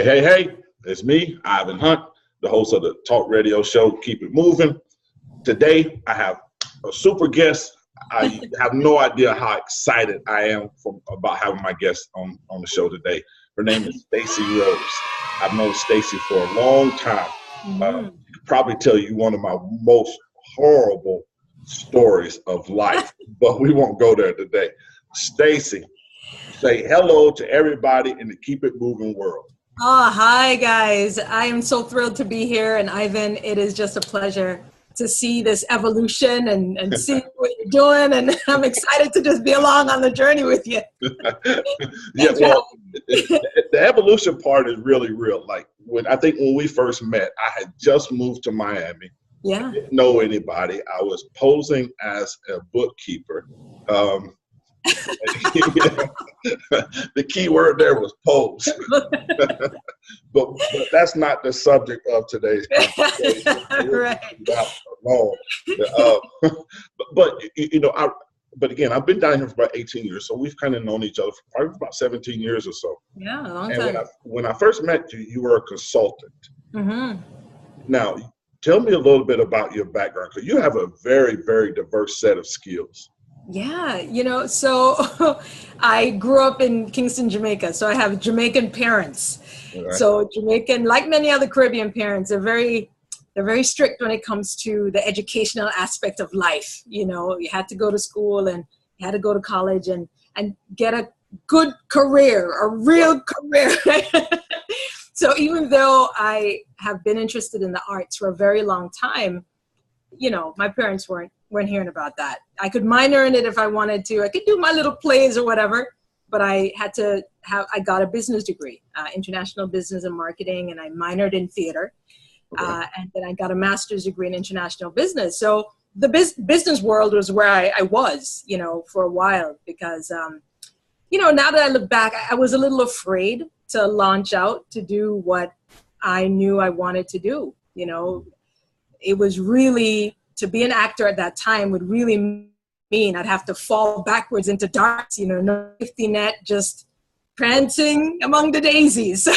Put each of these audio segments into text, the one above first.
Hey, it's me, Ivan Hunt, the host of the talk radio show, Keep It Moving. Today, I have a super guest. I have no idea how excited I am about having my guest on the show today. Her name is Stacy Rose. I've known Stacy for a long time. I could probably tell you one of my most horrible stories of life, but we won't go there today. Stacy, say hello to everybody in the Keep It Moving world. Oh, hi guys. I am so thrilled to be here. And Ivan, it is just a pleasure to see this evolution and see what you're doing. And I'm excited to just be along on the journey with you. Yeah, well, the evolution part is really real. Like when we first met, I had just moved to Miami. Yeah. I didn't know anybody. I was posing as a bookkeeper. The key word there was pose. but that's not the subject of today's conversation. Right. But again, I've been down here for about 18 years, so we've kind of known each other for probably about 17 years or so. Yeah, a long and time. When I first met you, you were a consultant. Mm-hmm. Now, tell me a little bit about your background, because you have a very, very diverse set of skills. Yeah, so I grew up in Kingston, Jamaica. So I have Jamaican parents. Right. So Jamaican, like many other Caribbean parents, they're very strict when it comes to the educational aspect of life. You know, you had to go to school and you had to go to college and get a good career, a real career. So even though I have been interested in the arts for a very long time, you know, my parents weren't hearing about that. I could minor in it if I wanted to. I could do my little plays or whatever, but I got a business degree, international business and marketing, and I minored in theater. Okay. And then I got a master's degree in international business. So the business world was where I was, you know, for a while because, you know, now that I look back, I was a little afraid to launch out to do what I knew I wanted to do. You know, it was really, to be an actor at that time would really mean I'd have to fall backwards into darts, you know, no safety net, just prancing among the daisies.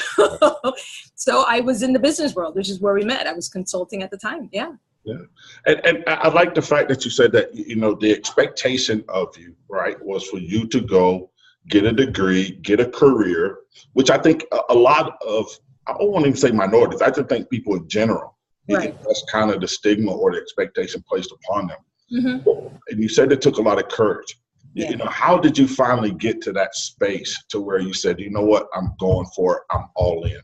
So I was in the business world, which is where we met. I was consulting at the time. Yeah. Yeah. And I like the fact that you said that, you know, the expectation of you, right, was for you to go get a degree, get a career, which I think a lot of, I don't want to even say minorities, I just think people in general, right. That's kind of the stigma or the expectation placed upon them. Mm-hmm. And you said it took a lot of courage. Yeah. You know, how did you finally get to that space to where you said, you know what, I'm going for it, I'm all in?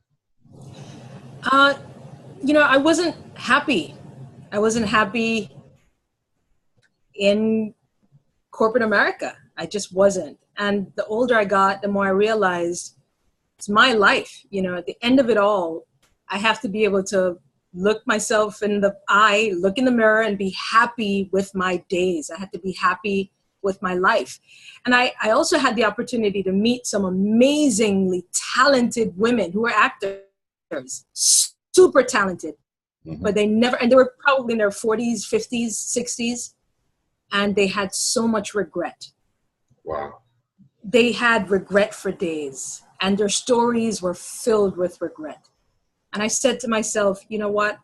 You know, I wasn't happy. I wasn't happy in corporate America. I just wasn't. And the older I got, the more I realized it's my life. You know, at the end of it all, I have to be able to look myself in the eye, look in the mirror and be happy with my days. I had to be happy with my life. And I also had the opportunity to meet some amazingly talented women who were actors, super talented, but they were probably in their 40s, 50s, 60s, and they had so much regret. Wow. They had regret for days, and their stories were filled with regret. And I said to myself, you know what?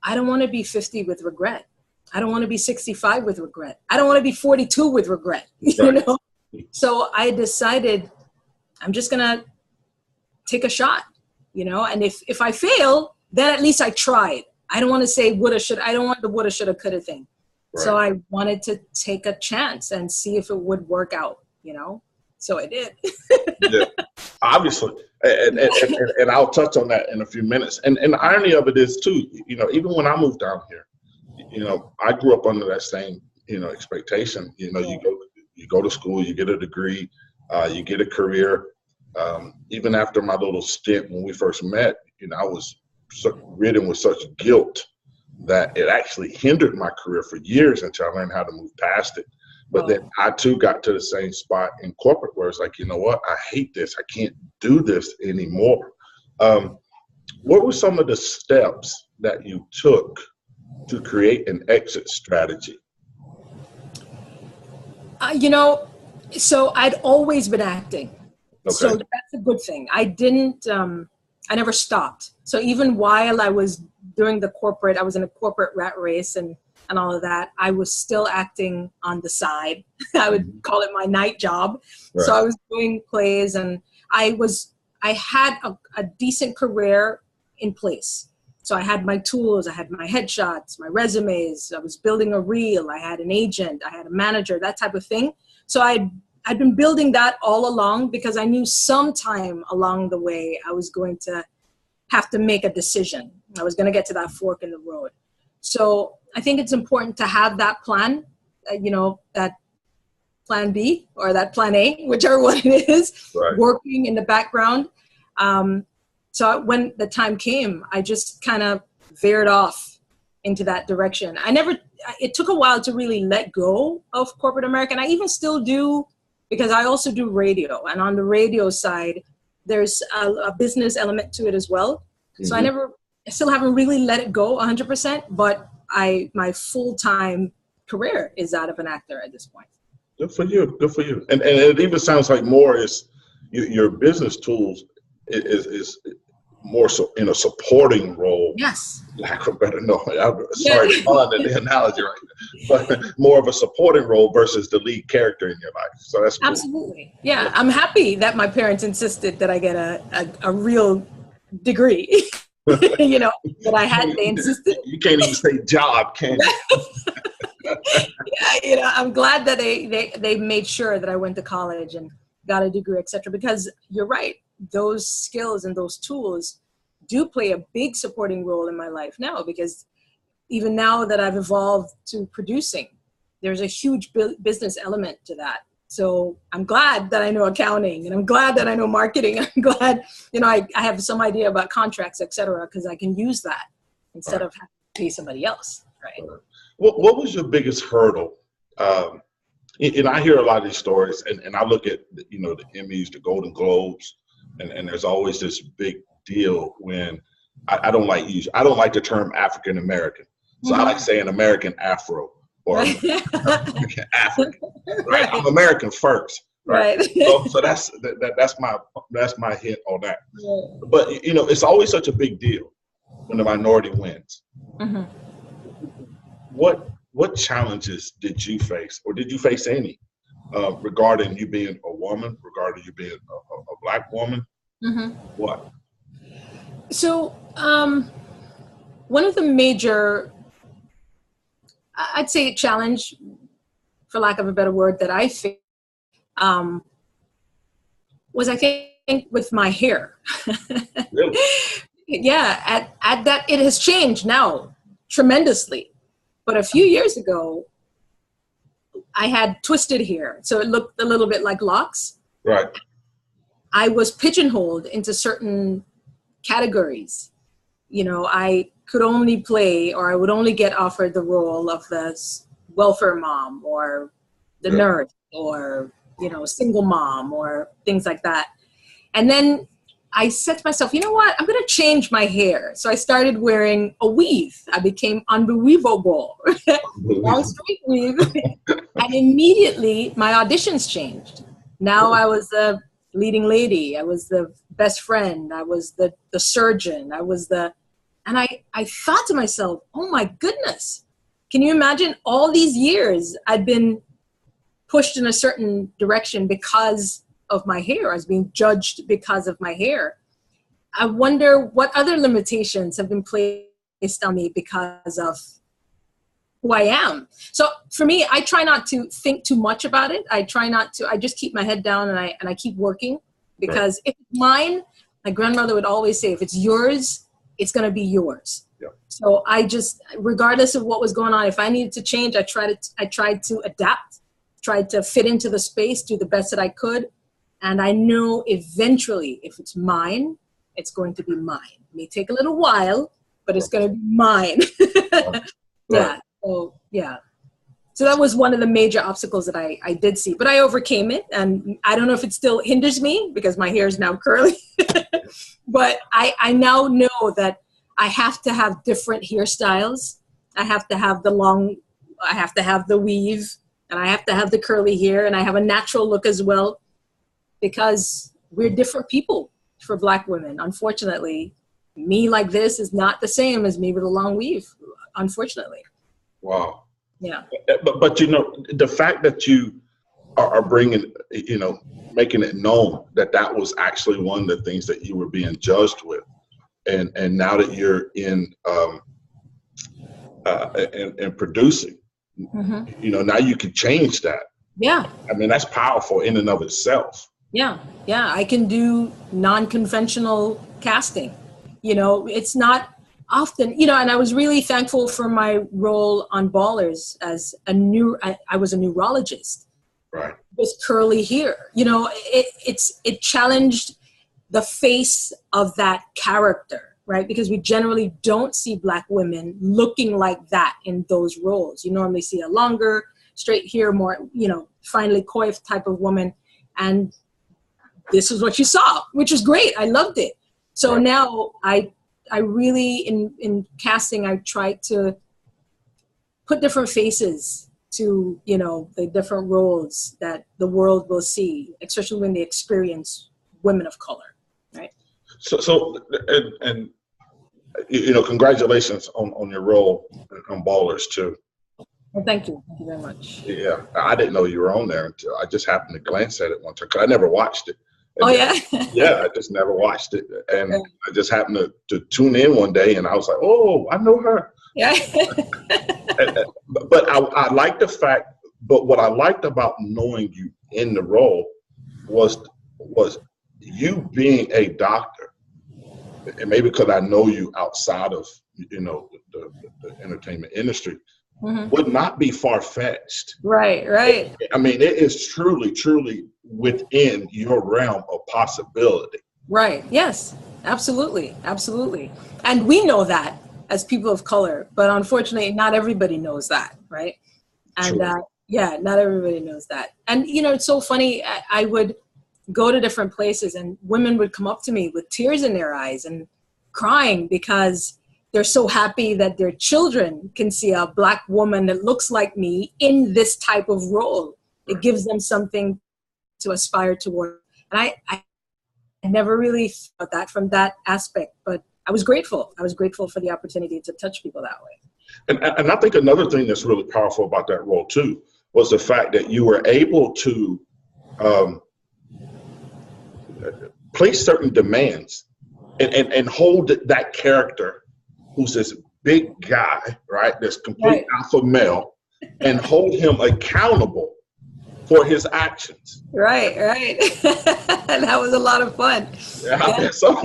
I don't want to be 50 with regret. I don't want to be 65 with regret. I don't want to be 42 with regret, you know? So I decided I'm just going to take a shot, you know? And if I fail, then at least I tried. I don't want to say woulda, shoulda. I don't want the woulda, shoulda, coulda thing. Right. So I wanted to take a chance and see if it would work out, you know? So I did. Yeah, obviously. And I'll touch on that in a few minutes. And the irony of it is, too, you know, even when I moved down here, you know, I grew up under that same, you know, expectation. You know, you go to school, you get a degree, you get a career. Even after my little stint when we first met, you know, I was ridden with such guilt that it actually hindered my career for years until I learned how to move past it. But then I, too, got to the same spot in corporate where it's like, you know what, I hate this. I can't do this anymore. What were some of the steps that you took to create an exit strategy? You know, so I'd always been acting. Okay. So that's a good thing. I didn't I never stopped. So even while I was doing the corporate, I was in a corporate rat race and all of that, I was still acting on the side. I would call it my night job. Right. So I was doing plays, and I had a decent career in place. So I had my tools, I had my headshots, my resumes, I was building a reel, I had an agent, I had a manager, that type of thing. So I'd been building that all along because I knew sometime along the way I was going to have to make a decision. I was going to get to that fork in the road. So I think it's important to have that plan, that plan B or that plan A, whichever one it is, right, working in the background. So when the time came, I just kind of veered off into that direction. It took a while to really let go of corporate America. And I even still do, because I also do radio. And on the radio side, there's a business element to it as well. Mm-hmm. So I still haven't really let it go 100%, but my full-time career is that of an actor at this point. Good for you. Good for you. And it even sounds like more is your business tools is more so in a supporting role. Yes. Lack of better no. Sorry to pun the analogy right there, but more of a supporting role versus the lead character in your life. So that's cool. Absolutely. Yeah. I'm happy that my parents insisted that I get a real degree. That they insisted. You can't even say job, can you? Yeah, I'm glad that they made sure that I went to college and got a degree, etc. Because you're right, those skills and those tools do play a big supporting role in my life now. Because even now that I've evolved to producing, there's a huge business element to that. So I'm glad that I know accounting, and I'm glad that I know marketing. I'm glad, I have some idea about contracts, et cetera, because I can use that instead of having to pay somebody else, right? What was your biggest hurdle? And I hear a lot of these stories, and I look at, the Emmys, the Golden Globes, and there's always this big deal when I don't like the term African American. So I like saying American Afro. Or American African, right? I'm American first, right? So that's my hint on that. Yeah. But it's always such a big deal when the minority wins. Mm-hmm. What challenges did you face, or did you face any, regarding you being a woman, regarding you being a Black woman? Mm-hmm. What? So one of the major, I'd say, challenge, for lack of a better word, that I faced was, I think, with my hair. Really? Yeah, at that, it has changed now tremendously. But a few years ago, I had twisted hair, so it looked a little bit like locks. Right. I was pigeonholed into certain categories. I could only play, or I would only get offered the role of the welfare mom, or the nurse, or single mom, or things like that. And then I said to myself, you know what, I'm going to change my hair. So I started wearing a weave. I became unbelievable. Long straight weave. And immediately my auditions changed. Now I was the leading lady. I was the best friend. I was the surgeon. And I thought to myself, oh my goodness, can you imagine all these years I'd been pushed in a certain direction because of my hair. I was being judged because of my hair. I wonder what other limitations have been placed on me because of who I am. So for me, I try not to think too much about it. I just keep my head down and I keep working, because if it's mine, my grandmother would always say, if it's yours, it's going to be yours. Yeah. So I just, regardless of what was going on, if I needed to change, I tried to adapt, tried to fit into the space, do the best that I could. And I know eventually, if it's mine, it's going to be mine. It may take a little while, but it's going to be mine. Yeah. So, yeah. So that was one of the major obstacles that I did see, but I overcame it. And I don't know if it still hinders me because my hair is now curly, but I now know that I have to have different hairstyles. I have to have I have to have the weave, and I have to have the curly hair, and I have a natural look as well, because we're different people. for Black women. Unfortunately, me like this is not the same as me with a long weave, unfortunately. Wow. Yeah. But you know, the fact that you are bringing, you know, making it known that that was actually one of the things that you were being judged with, and now that you're in producing, you know, now you can change that. Yeah. I mean, that's powerful in and of itself. Yeah. Yeah. I can do non-conventional casting. You know, it's not often, you know, and I was really thankful for my role on Ballers as I was a neurologist. Right. With curly hair, you know, it challenged the face of that character, right? Because we generally don't see Black women looking like that in those roles. You normally see a longer, straight hair, more, you know, finely coiffed type of woman. And this is what you saw, which is great. I loved it. So right. Now I really, in casting, I try to put different faces to, you know, the different roles that the world will see, especially when they experience women of color, right? So and you know, congratulations on your role on Ballers too. Well, thank you very much. Yeah, I didn't know you were on there until I just happened to glance at it one time, because I never watched it. And oh yeah. Yeah, I just never watched it, and I just happened to tune in one day, and I was like, oh, I know her. Yeah. But I like the fact. But what I liked about knowing you in the role was you being a doctor, and maybe because I know you outside of, you know, the entertainment industry, would not be far-fetched. Right. I mean, it is truly within your realm of possibility. Right. Yes. Absolutely. And we know that as people of color, but unfortunately, not everybody knows that, right? And yeah, not everybody knows that. And, you know, it's so funny. I would go to different places and women would come up to me with tears in their eyes and crying because they're so happy that their children can see a Black woman that looks like me in this type of role. It gives them something to aspire toward. And I never really thought that from that aspect, but I was grateful. I was grateful for the opportunity to touch people that way. And I think another thing that's really powerful about that role too was the fact that you were able to place certain demands and hold that character who's this big guy, right? This complete alpha male, and hold him accountable for his actions. Right. And that was a lot of fun. Yeah, I bet so.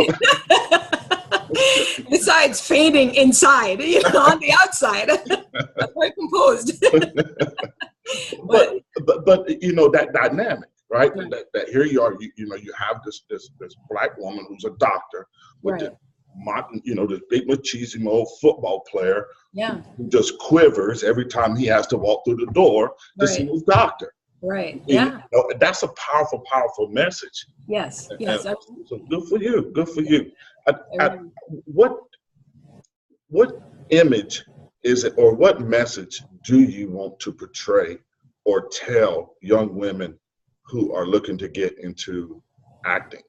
Besides fading inside, you know, on the outside, quite composed. but you know, that dynamic, right? That here you are, you know, you have this Black woman who's a doctor with the big machismo football player, who just quivers every time he has to walk through the door to see his doctor. Right. Yeah. You know, that's a powerful message. Yes. Absolutely. So good for you. What image is it, or what message do you want to portray or tell young women who are looking to get into acting?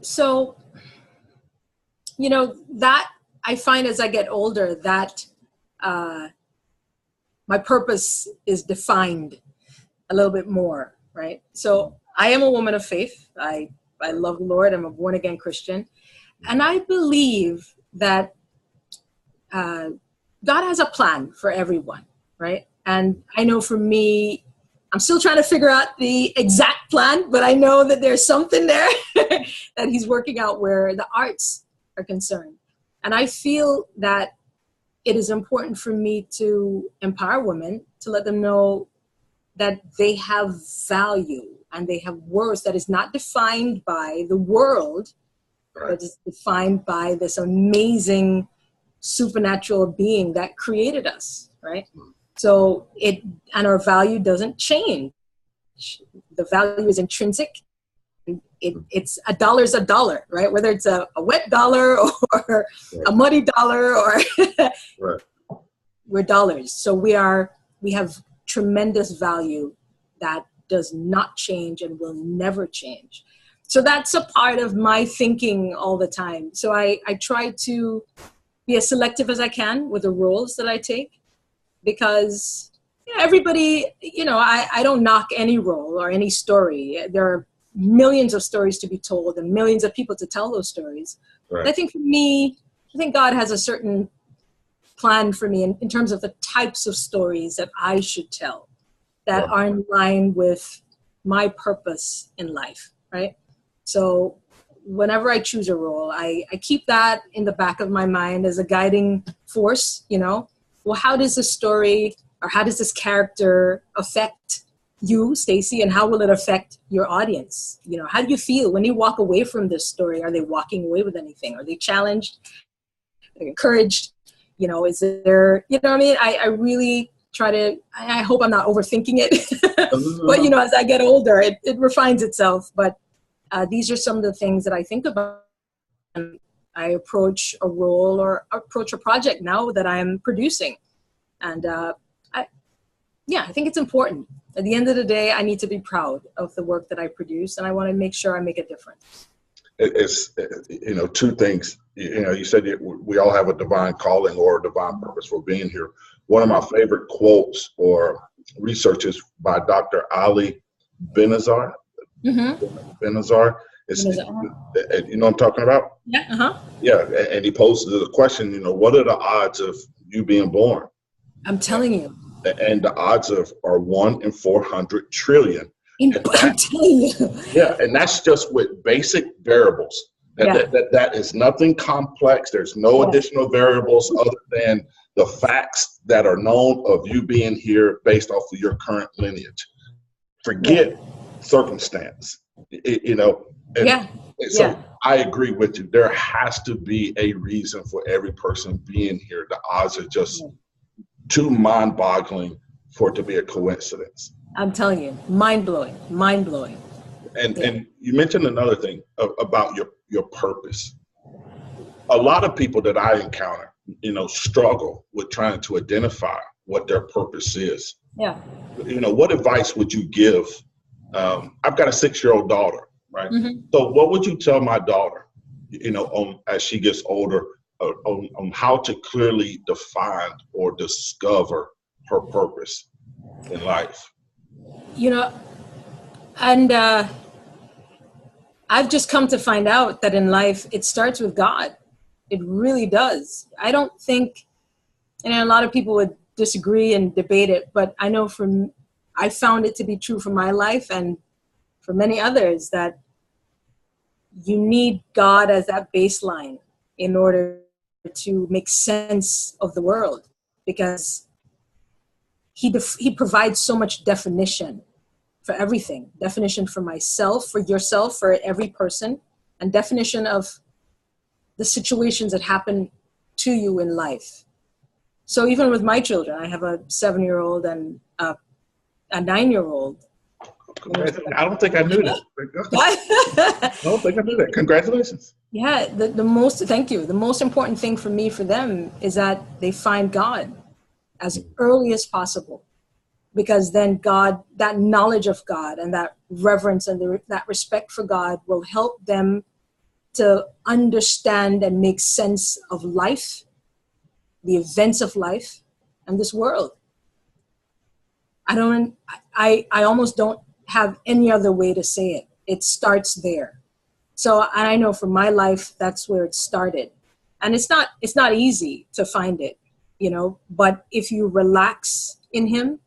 So, you know, that I find as I get older that my purpose is defined a little bit more, right? So I am a woman of faith. I love the Lord. I'm a born again Christian. And I believe that God has a plan for everyone, right? And I know for me, I'm still trying to figure out the exact plan, but I know that there's something there that he's working out where the arts are concerned. And I feel that it is important for me to empower women, to let them know that they have value and they have worth that is not defined by the world, but is defined by this amazing supernatural being that created us, right? So and our value doesn't change. The value is intrinsic. It's a dollar's a dollar, right? Whether it's a wet dollar or a muddy dollar, or we're dollars. So we have tremendous value that does not change and will never change. So that's a part of my thinking all the time. So I try to be as selective as I can with the roles that I take, because everybody, I don't knock any role or any story. There are millions of stories to be told and millions of people to tell those stories. Right. I think for me, I think God has a certain plan for me in terms of the types of stories that I should tell that are in line with my purpose in life, right? So whenever I choose a role, I keep that in the back of my mind as a guiding force, Well, how does this story or how does this character affect you, Stacy, and how will it affect your audience? How do you feel when you walk away from this story? Are they walking away with anything? Are they challenged? Are they encouraged? Is there, what I mean? I really try to, I hope I'm not overthinking it, but as I get older, it refines itself. But these are some of the things that I think about when I approach a role or approach a project now that I'm producing. And I think it's important. At the end of the day, I need to be proud of the work that I produce, and I want to make sure I make a difference. It's, two things. You said we all have a divine calling or a divine purpose for being here. One of my favorite quotes or researches by Dr. Ali Benazar. Benazar. You know what I'm talking about? Yeah. Uh-huh. Yeah, and he posed the question, what are the odds of you being born? I'm telling you. And the odds are 1 in 400 trillion. I'm telling you. Yeah, and that's just with basic variables. That is nothing complex. There's no additional variables other than the facts that are known of you being here based off of your current lineage. Forget circumstance, So I agree with you. There has to be a reason for every person being here. The odds are just too mind-boggling for it to be a coincidence. I'm telling you, mind-blowing. And you mentioned another thing about your purpose. A lot of people that I encounter, struggle with trying to identify what their purpose is. Yeah. What advice would you give? I've got a 6-year-old daughter, right? Mm-hmm. So what would you tell my daughter, as she gets older, on how to clearly define or discover her purpose in life? And I've just come to find out that in life, it starts with God. It really does. I don't think, and a lot of people would disagree and debate it, but I know I found it to be true for my life and for many others that you need God as that baseline in order to make sense of the world, because he provides so much definition for everything. Definition for myself, for yourself, for every person, and definition of the situations that happen to you in life. So even with my children, I have a 7-year-old and a 9-year-old. I don't think I knew that. I don't think I knew that. Congratulations. Yeah, thank you. The most important thing for me, for them, is that they find God as early as possible, because then God, that knowledge of God and that reverence and that respect for God will help them to understand and make sense of life, the events of life, and this world. I almost don't have any other way to say it. It starts there. So I know for my life, that's where it started. And it's not easy to find it, but if you relax in him,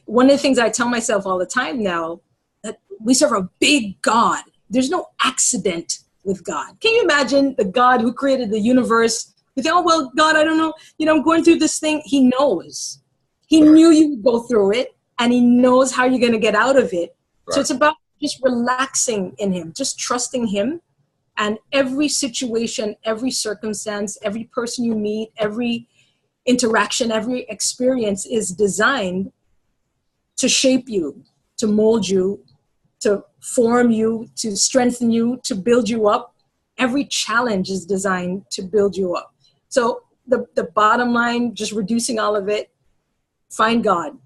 one of the things I tell myself all the time now, that we serve a big God. There's no accident with God. Can you imagine the God who created the universe? You think, oh, well, God, I don't know. I'm going through this thing. He knows. He knew you would go through it, and he knows how you're going to get out of it. Right. So it's about just relaxing in him, just trusting him. And every situation, every circumstance, every person you meet, every interaction, every experience is designed to shape you, to mold you, to form you, to strengthen you, to build you up. Every challenge is designed to build you up. So the bottom line, just reducing all of it, find God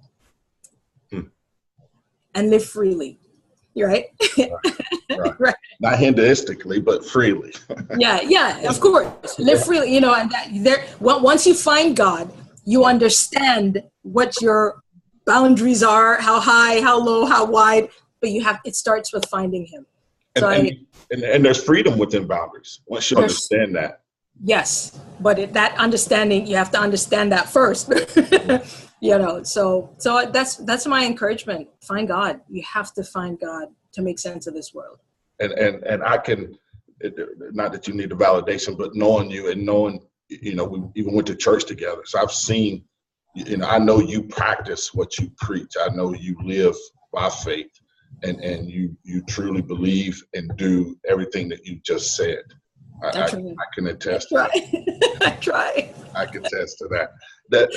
and live freely. right? Right. Right. Not hinduistically, but freely. Yeah, of course. Live freely, you know, and once you find God, you understand what your boundaries are, how high, how low, how wide, but it starts with finding him. So and there's freedom within boundaries once you understand that. Yes, but that understanding, you have to understand that first. You know, so that's my encouragement. Find God. You have to find God to make sense of this world. And I can, not that you need the validation, but knowing you and knowing, you know, we even went to church together. So I've seen, you know, I know you practice what you preach. I know you live by faith, and you truly believe and do everything that you just said. I can attest to that. I try. I can attest to that. That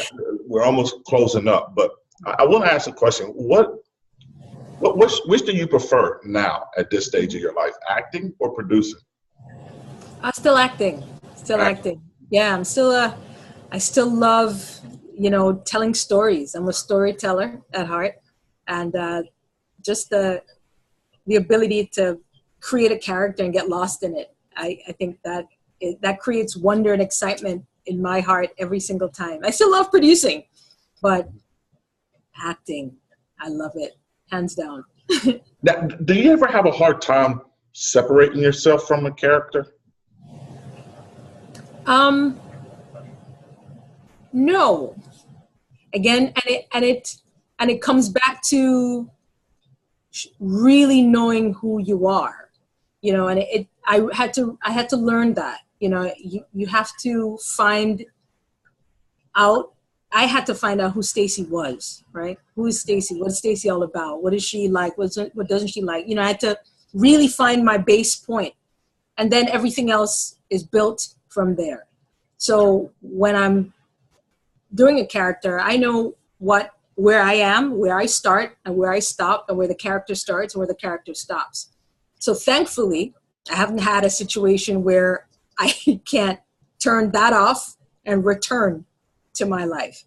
we're almost closing up, but I want to ask a question. Which do you prefer now at this stage of your life, acting or producing? I'm still acting. Yeah, I still love, you know, telling stories. I'm a storyteller at heart, and just the ability to create a character and get lost in it. I think that creates wonder and excitement in my heart every single time. I still love producing, but acting, I love it, hands down. Now, do you ever have a hard time separating yourself from a character? No. Again, and it comes back to really knowing who you are, you know, and I had to learn that, you know, you have to find out. I had to find out who Stacy was, right? Who is Stacy? What is Stacy all about? What is she like? What doesn't she like? You know, I had to really find my base point, and then everything else is built from there. So when I'm doing a character, I know where I am, where I start, and where I stop, and where the character starts and where the character stops. So thankfully, I haven't had a situation where I can't turn that off and return to my life.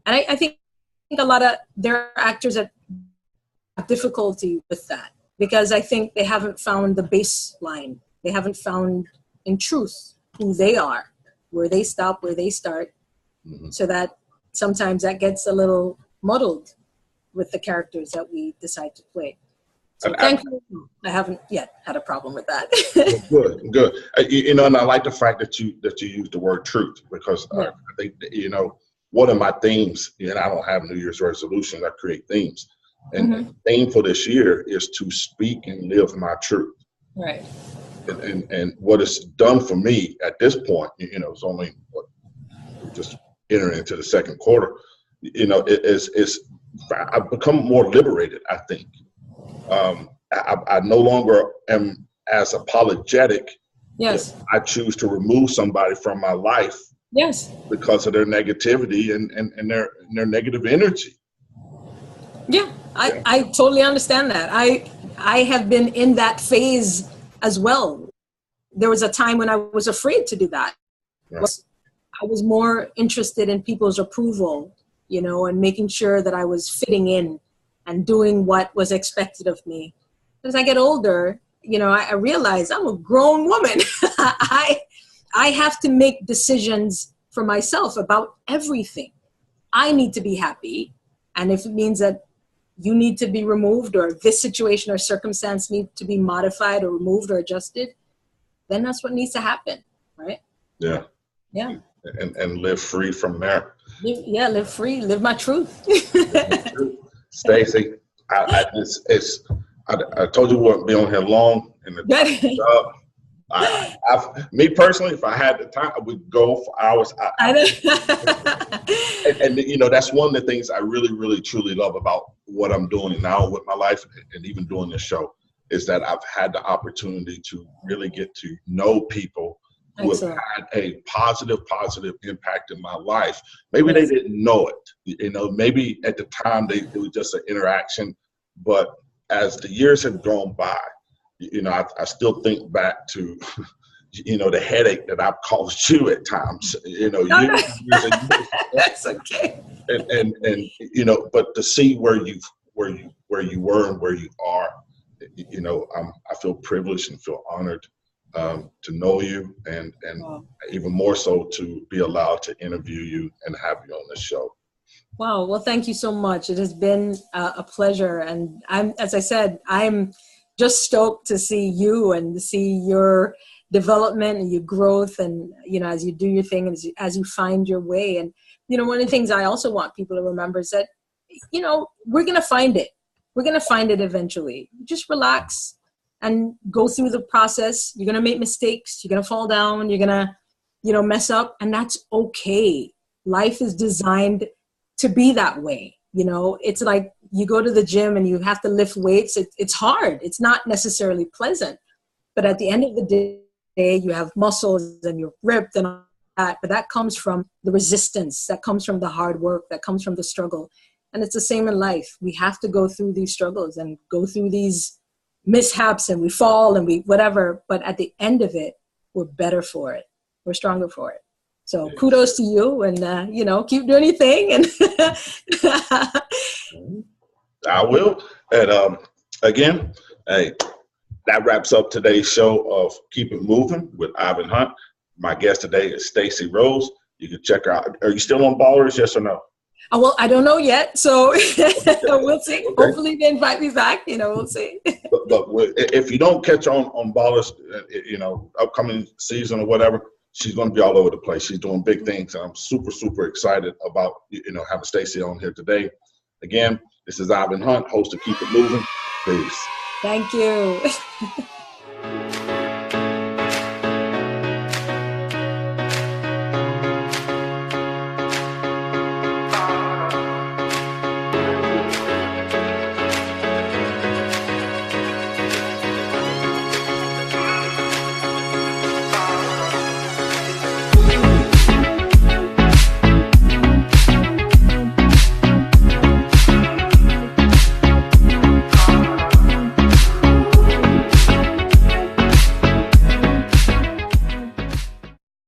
And I think there are actors that have difficulty with that, because I think they haven't found the baseline. They haven't found in truth who they are, where they stop, where they start. Mm-hmm. So that sometimes that gets a little muddled with the characters that we decide to play. So thankfully, I haven't yet had a problem with that. Good. You know, and I like the fact that you use the word truth, because I think, you know, one of my themes, and I don't have New Year's resolutions, I create themes. And the theme for this year is to speak and live my truth. Right. And what it's done for me at this point, you know, it's only just entering into the second quarter, you know, I've become more liberated, I think. I no longer am as apologetic. Yes. I choose to remove somebody from my life. Yes. Because of their negativity and their negative energy. Yeah, I totally understand that. I have been in that phase as well. There was a time when I was afraid to do that. Right. I was more interested in people's approval, you know, and making sure that I was fitting in and doing what was expected of me. As I get older, you know, I realize I'm a grown woman. I have to make decisions for myself about everything. I need to be happy. And if it means that you need to be removed, or this situation or circumstance need to be modified or removed or adjusted, then that's what needs to happen, right? Yeah. Yeah. And live free from there. Live free, live my truth. Stacy, I told you we wouldn't be on here long, and me personally, if I had the time, I would go for hours. And you know, that's one of the things I really, really, truly love about what I'm doing now with my life, and even doing this show, is that I've had the opportunity to really get to know people who have had a positive impact in my life. Maybe they didn't know it. You know, maybe at the time it was just an interaction, but as the years have gone by, you know, I still think back to, you know, the headache that I've caused you at times, you know, years and years. That's okay. And you know, but to see where you were and where you are, you know, I feel privileged and feel honored to know you, and Wow. even more so to be allowed to interview you and have you on this show. Wow. Well, thank you so much. It has been a pleasure. And as I said, I'm just stoked to see you and to see your development and your growth, and, you know, as you do your thing and as you find your way. And, you know, one of the things I also want people to remember is that, you know, we're going to find it. We're going to find it eventually. Just relax and go through the process. You're going to make mistakes. You're going to fall down. You're going to, you know, mess up, and that's okay. Life is designed to be that way. You know, it's like you go to the gym and you have to lift weights. It's hard. It's not necessarily pleasant, but at the end of the day, you have muscles and you're ripped and all that, but that comes from the resistance, that comes from the hard work, that comes from the struggle. And it's the same in life. We have to go through these struggles and go through these mishaps, and we fall and we whatever, but at the end of it, we're better for it. We're stronger for it. So kudos to you, and, you know, keep doing your thing. And I will. And again, hey, that wraps up today's show of Keep It Moving with Ivan Hunt. My guest today is Stacy Rose. You can check her out. Are you still on Ballers, yes or no? Well, I don't know yet, so we'll see. Okay. Hopefully they invite me back. You know, we'll see. But if you don't catch her on Ballers, you know, upcoming season or whatever, she's going to be all over the place. She's doing big things, and I'm super, super excited about, you know, having Stacy on here today. Again, this is Ivan Hunt, host of Keep It Moving. Peace. Thank you.